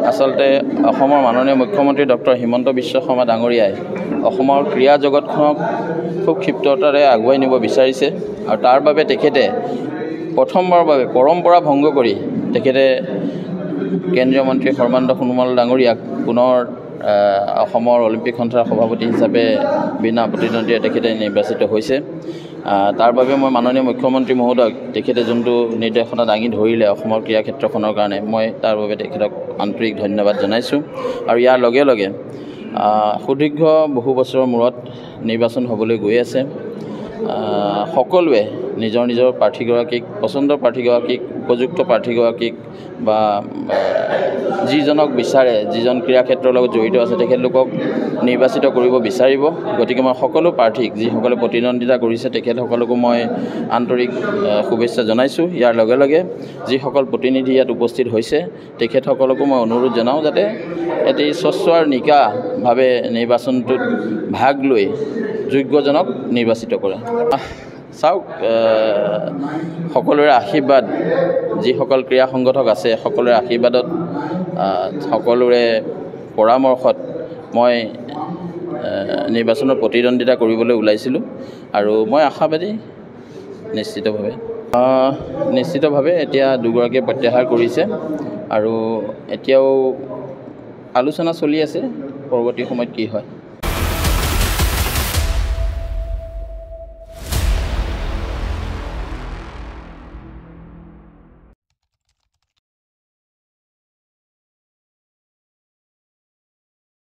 আচলতে অসমৰ মাননীয় মুখ্যমন্ত্ৰী ডক্টৰ হিমন্ত বিশ্ব শৰ্মা ডাঙৰীয়াই অসমৰ ক্ৰীড়া জগতখনক খুব ক্ষিপ্ৰতাৰে আগুৱাই নিব বিচাৰিছে আৰু তাৰ বাবে তেখেতে প্ৰথমবাৰৰ বাবে পৰম্পৰা ভংগ কৰি তেখেতে কেন্দ্ৰীয় মন্ত্ৰী সৰ্বানন্দ সোণোৱাল ডাঙৰীয়াক পুনৰ অসমৰ অলিম্পিক সন্থাৰ সভাপতি হিচাপে বিনা প্ৰতিদ্বন্দ্বিতাৰে তেখেতে নিৰ্বাচিত হৈছে। তাৰ বাবে মই মাননীয় মুখ্যমন্ত্ৰী মহোদয়ক তেখেতে যোনটো নিৰ্দেশনা দাঙি ধৰিলে অসমৰ ক্ৰীড়া ক্ষেত্ৰখনৰ কাৰণে মই তাৰ বাবে তেখেতক আন্তৰিক ধন্যবাদ জনাইছোঁ। আৰু ইয়াৰ লগে লগে সুদীৰ্ঘ বহু বছৰৰ মূৰত নিৰ্বাচন হ'বলৈ গৈ আছে। সকলোৱে নিজৰ নিজৰ প্ৰাৰ্থীগৰাকীক পচন্দৰ প্ৰাৰ্থীগৰাকীক উপযুক্ত প্ৰাৰ্থীগৰাকীক বা যিজনক বিচাৰে যিজন ক্ৰীড়া ক্ষেত্ৰৰ লগত জড়িত আছে তেখেতলোকক নিৰ্বাচিত কৰিব বিচাৰিব। গতিকে মই সকলো প্ৰাৰ্থীক যিসকলে প্ৰতিদ্বন্দ্বিতা কৰিছে তেখেতসকলকো মই আন্তৰিক শুভেচ্ছা জনাইছোঁ। ইয়াৰ লগে লগে যিসকল প্ৰতিনিধি ইয়াত উপস্থিত হৈছে তেখেতসকলকো মই অনুৰোধ জনাওঁ যাতে এটি স্বচ্ছ আৰু নিকাভাৱে নিৰ্বাচনটোত ভাগ লৈ যোগ্যজনক নিৰ্বাচিত কৰে। চাওক, সকলোৰে আশীৰ্বাদ যিসকল ক্ৰীড়া সংগঠক আছে সকলোৰে আশীৰ্বাদত সকলোৰে পৰামৰ্শত মই নিৰ্বাচনত প্ৰতিদ্বন্দ্বিতা কৰিবলৈ ওলাইছিলোঁ আৰু মই আশাবাদী নিশ্চিতভাৱে এতিয়া দুগৰাকীয়ে প্ৰত্যাহাৰ কৰিছে আৰু এতিয়াও আলোচনা চলি আছে পৰৱৰ্তী সময়ত কি হয়।